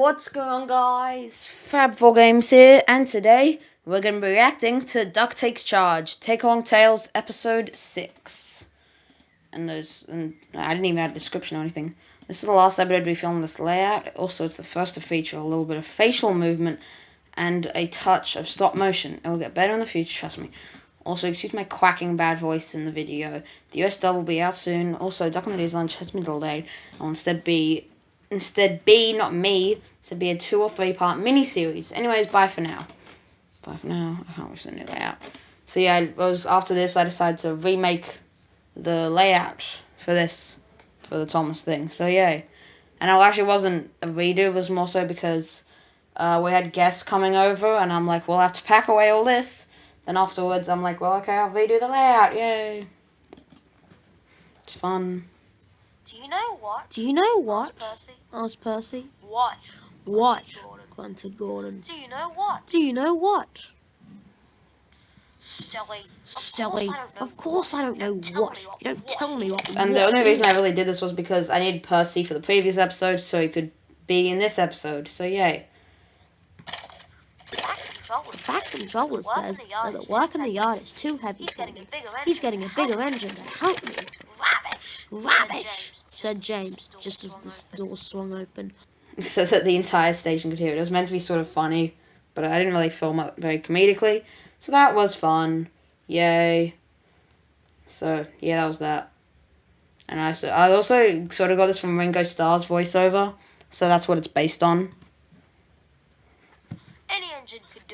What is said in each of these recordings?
What's going on, guys? Fab4Games here, and today we're going to be reacting to Duck Takes Charge, Take Along Tales, Episode 6. And I didn't even add a description or anything. This is the last episode we filmed this layout. Also, it's the first to feature a little bit of facial movement and a touch of stop motion. It will get better in the future, trust me. Also, excuse my quacking bad voice in the video. The US dub will be out soon. Also, Duck on the Day's lunch has been delayed. I'll instead be, not me, to be a 2 or 3 part mini-series. Anyways, bye for now. Bye for now. I can't wish the new layout. So yeah, after this, I decided to remake the layout for the Thomas thing. So yay. And it actually wasn't a redo, it was more so because we had guests coming over, and I'm like, we'll have to pack away all this. Then afterwards, I'm like, well, okay, I'll redo the layout, yay. It's fun. Do you know what? Do you know what? Asked Percy. What? What? Grunted Gordon. Do you know what? Do you know what? Silly. Silly. Of course I don't know what. You don't tell me what. And the only reason I really did this was because I needed Percy for the previous episode, so he could be in this episode, so yay. Fact controller says that the work in the yard is too heavy for me. He's getting a bigger engine to help me. Rubbish, said James, just as the door swung open. So that the entire station could hear it. It was meant to be sort of funny, but I didn't really film it very comedically. So that was fun. Yay. So, yeah, that was that. And I also sort of got this from Ringo Starr's voiceover, so that's what it's based on.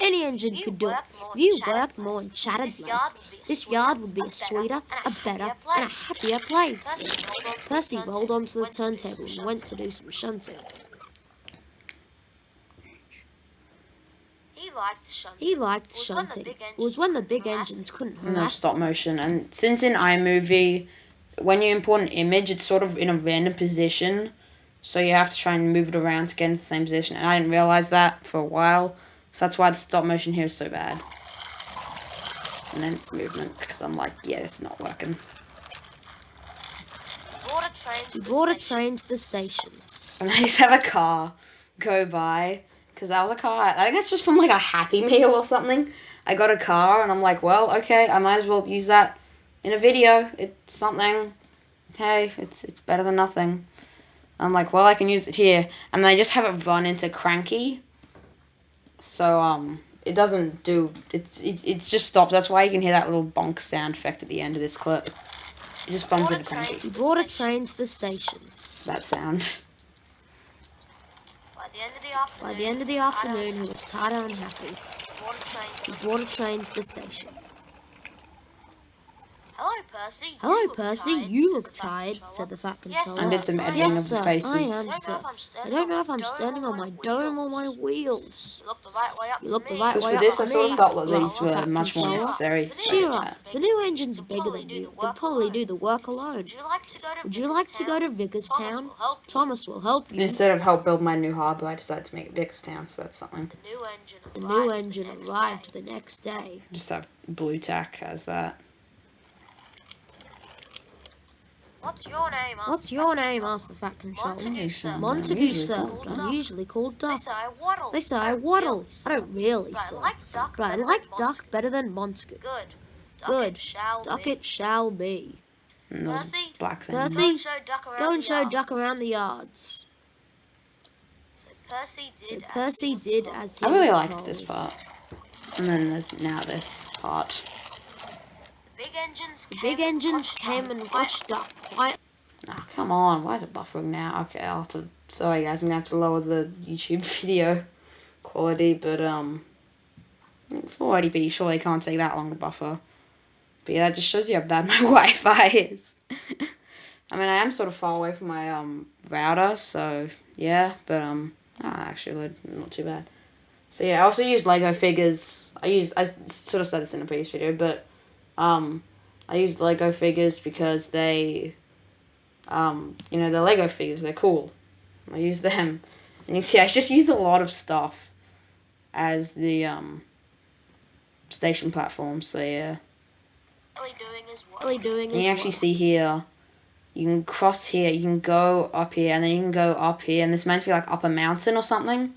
Any engine could do it. If you worked more and chatted less, this yard would be a sweeter, a better, and a happier place. Percy rolled onto the turntable and went to do some shunting. He liked shunting. It was when the big engines couldn't harass No stop motion. And since in iMovie, when you import an image, it's sort of in a random position, so you have to try and move it around to get into the same position. And I didn't realize that for a while. So that's why the stop motion here is so bad. And then it's movement, because I'm like, yeah, it's not working. We brought a train to the station. And I just have a car go by, because that was a car, I think that's just from like a Happy Meal or something. I got a car, and I'm like, well, okay, I might as well use that in a video. It's something, hey, it's better than nothing. I'm like, well, I can use it here. And then I just have it run into Cranky. So, it doesn't do, it just stops. That's why you can hear that little bonk sound effect at the end of this clip. It just runs into Cranky. We brought a train to the station. That sound. By the end of the afternoon, he was tired and unhappy. He brought a train to the station. Hello, Percy. You look tired, said the fat controller. I did some editing Yes, of the sir, faces. I am, sir. I don't know if I'm standing on my dome or my wheels. You look the right way up You look to the me. right Just way for up this, to I sort me. of felt like Well, these were fat much more controller. necessary. Cheer up. The new engine's bigger than you. Can probably do the work alone. Would you like to go to Vicarstown? Thomas will help you. Instead of help build my new harbour, I decided to make it Vickstown, so that's something. The new engine arrived the next day. Just have blue tack as that. What's your name? What's your name? Asked the fat controller. Montague, sir. Montague, sir. But I'm usually called Duck. They say I waddle. I don't really, sir. But I like Duck better than Montague. Good. Duck it shall be. And those black things. Percy, go and show Duck around the yards. So Percy did as he I really was liked told. this part. And then there's now this part. The Big engines came and watched Duck quiet. Ah, come on, why is it buffering now? Okay, I'll have to, sorry guys, I'm gonna have to lower the YouTube video quality, but 480p surely can't take that long to buffer. But yeah, that just shows you how bad my Wi-Fi is. I mean, I am sort of far away from my router, so yeah, but actually not too bad. So yeah, I also used Lego figures. I sort of said this in a previous video, but I used Lego figures because they, you know, they're Lego figures, they're cool. I use them. And you can see I just use a lot of stuff as the, station platform, so yeah. Really doing And you actually see here, you can cross here, you can go up here, and then you can go up here, and this meant to be like up a mountain or something.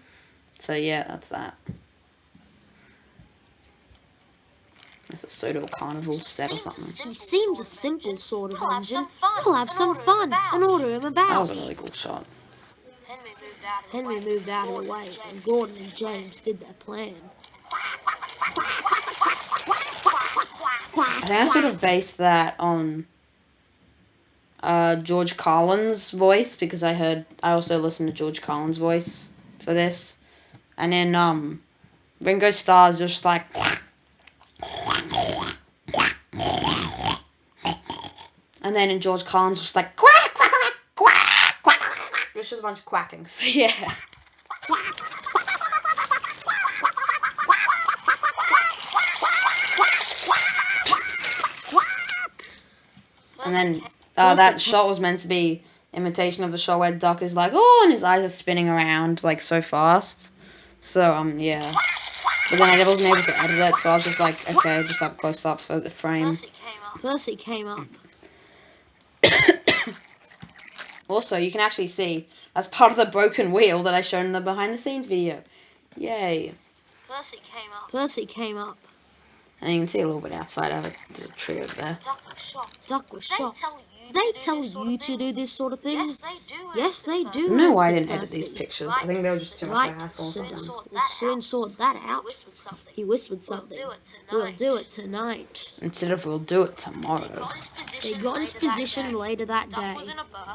So yeah, that's that. It's a pseudo carnival set or something. He seems a simple sort of engine. We'll have some fun and order him about. That was a really cool shot. Henry moved out of the way, and Gordon and James did their plan. I think I sort of based that on George Carlin's voice, because I also listened to George Carlin's voice for this. And then Ringo Starr's just like, and then in George Carlin's just like quack quack quack quack quack quack. It was just a bunch of quacking. So yeah. And then that shot was meant to be imitation of the shot where Duck is like, oh, and his eyes are spinning around like so fast. So yeah. But then I wasn't able to edit it, so I was just like, okay, just up close up for the frame. Percy came up. Also, you can actually see that's part of the broken wheel that I showed in the behind the scenes video. Yay. Percy came up. And you can see a little bit outside of it. There's a tree over there. Duck was shocked. They tell you to do this sort of things? Yes, they do. I don't know why I answered didn't edit these Percy. pictures. I think they were just too much of a hassle. Said Dunn. We'll soon sort that out. He whispered something. We'll do it tonight. Instead of we'll do it tomorrow. They got into position later that day.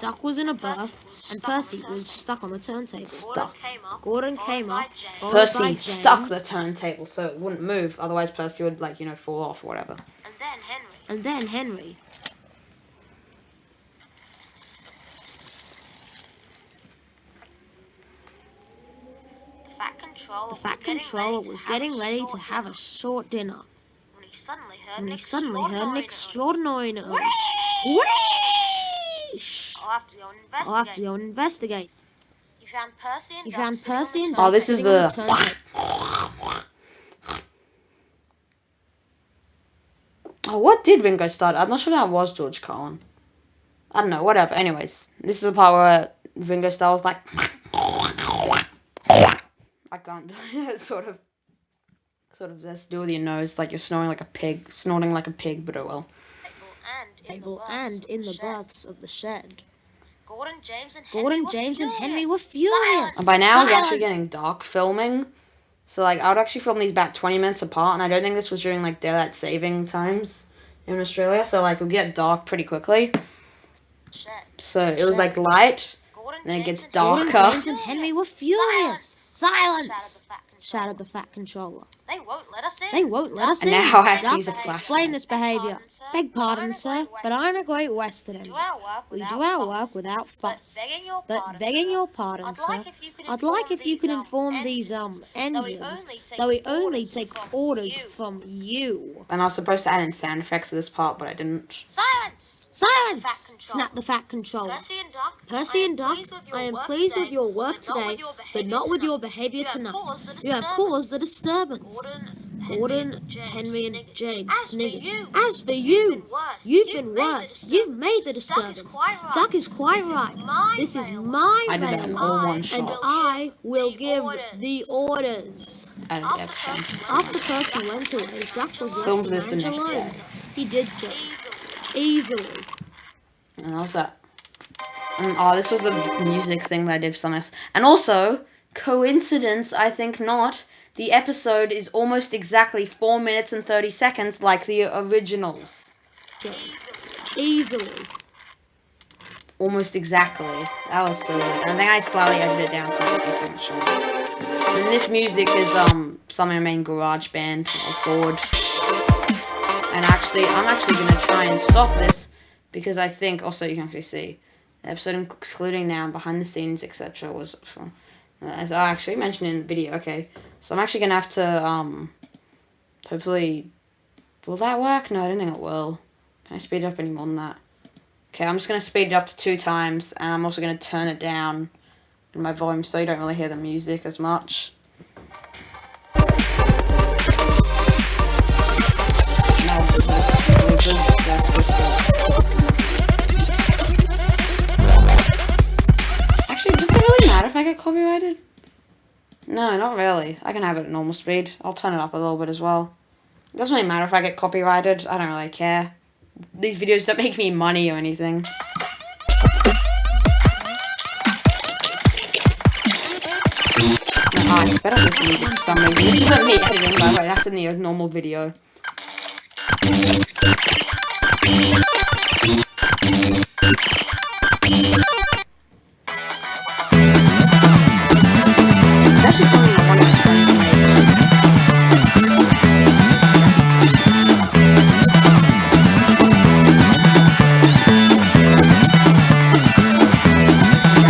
Duck was in a berth, and Percy was stuck on the turntable. Stuck. Gordon came up. followed by Percy James, stuck the turntable so it wouldn't move. Otherwise Percy would, like, fall off or whatever. And then Henry. The Fat Controller was getting ready to have a short dinner When he suddenly heard an extraordinary noise. Whoosh! I'll have to go and investigate. You found Percy and Duck Oh, this is sitting on the... turntable. Oh, what did Ringo start? I'm not sure that was George Carlin. I don't know, whatever. Anyways, this is the part where Ringo Starr was like... I can't... sort of has to do with your nose, like you're snoring like a pig, but oh well. And in the berths of the shed. Gordon, James, and Henry were furious. And by now it's Silence. actually getting dark filming. So, like, I would actually film these about 20 minutes apart, and I don't think this was during, like, daylight saving times in Australia, so, like, it'll get dark pretty quickly. So, it was, like, light, then it gets darker. Gordon, James, and Henry were furious. Silence! Shouted the Fat Controller. They won't let us in. And now I have to Duck, use a flashlight. explain this behaviour. Beg pardon, sir, but I'm a Great Western engine. We do our work without fuss. But begging your pardon, sir, I'd like if you could inform these engines that we only take orders from you. And I was supposed to add in sound effects to this part, but I didn't. Silence! Silence! Snapped the Fat Controller. Percy and Duck, I am pleased with your work today, but not with your behaviour tonight. You have caused the disturbance. Gordon, Henry, and James sniggered. As for you, you've been worse. You've made the disturbance. Duck is quite right. This is my I did that in bailiwick, all one and shot. I will give the orders. Added extra emphasis. After Percy went away, Duck was Filmed left this to the manage next alone. day. He did so easily. And that was that. And, oh, this was the music thing that I did for some of this. And also, coincidence, I think not, the episode is almost exactly 4 minutes and 30 seconds like the originals. Easily. Almost exactly. That was so good. I think I slightly edited it down to make it so much shorter. And this music is something I made in GarageBand. I was bored. And actually, I'm actually going to try and stop this because I think, also you can actually see, the episode excluding now, behind the scenes, etc. was from, as I actually mentioned in the video, okay. So I'm actually going to have to, hopefully, will that work? No, I don't think it will. Can I speed it up any more than that? Okay, I'm just going to speed it up to 2 times, and I'm also going to turn it down in my volume so you don't really hear the music as much. I get copyrighted? No, not really. I can have it at normal speed. I'll turn it up a little bit as well. It doesn't really matter if I get copyrighted. I don't really care. These videos don't make me money or anything. I sped up this music for some reason. This isn't me editing, by the way. That's in the normal video. It's actually something I wanted to make.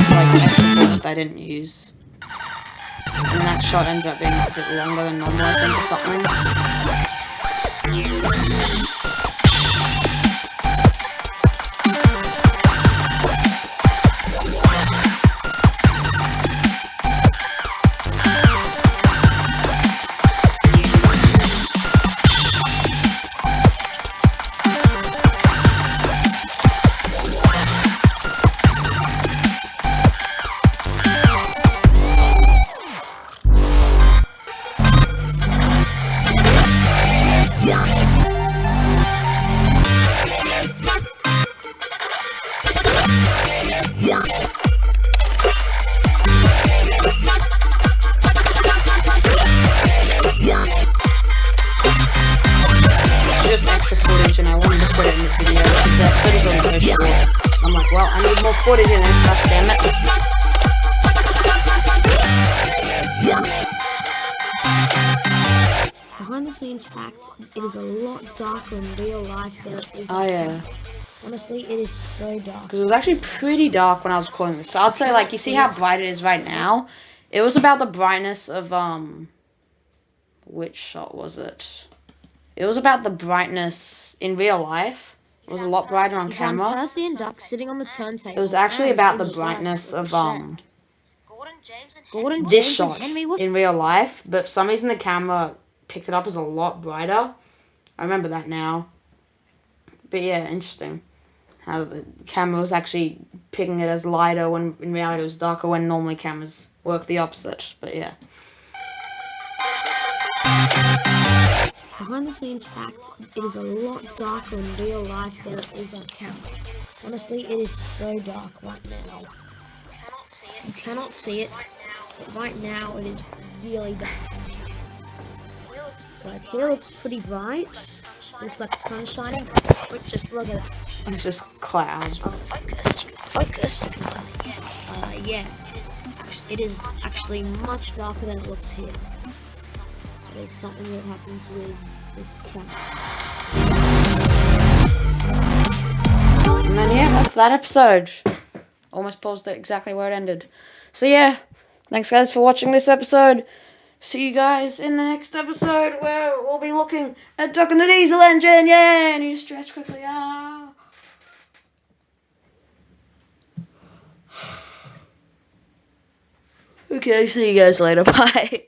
Like extra footage that I didn't use. And that shot ended up being a bit longer than normal, I think, or something. Just extra footage, and I wanted to put it in this video because that footage was so short. I'm like, well, I need more footage in this, gosh damn it. Behind the scenes fact, it is a lot darker in real life than it is Oh, yeah. Honestly, it is so dark. Because it was actually pretty dark when I was recording this. So I'd say, like, you see how bright it is right now? It was about the brightness of, which shot was it? It was about the brightness in real life. It was a lot brighter on camera. Percy and Duck sitting on the turntable. It was actually about the brightness of, Gordon, this James, shot and Henry were in real life. But for some reason the camera picked it up as a lot brighter. I remember that now. But yeah, interesting. How the camera was actually picking it as lighter when in reality it was darker when normally cameras work the opposite. But yeah. Behind the scenes fact, it is a lot darker in real life than it is on camera. Honestly, it is so dark right now. You cannot see it, but right now it is really dark. Like here looks pretty bright. Looks like the sun's shining. But just look at it. It's just clouds. Focus. Yeah. It is actually much darker than it looks here. It is something that happens with this camera. And then yeah, that's that episode. Almost paused it exactly where it ended. So yeah, thanks guys for watching this episode. See you guys in the next episode where we'll be looking at Duck and the Diesel Engine. Yeah, I need to stretch quickly. Ah. Okay, see you guys later. Bye.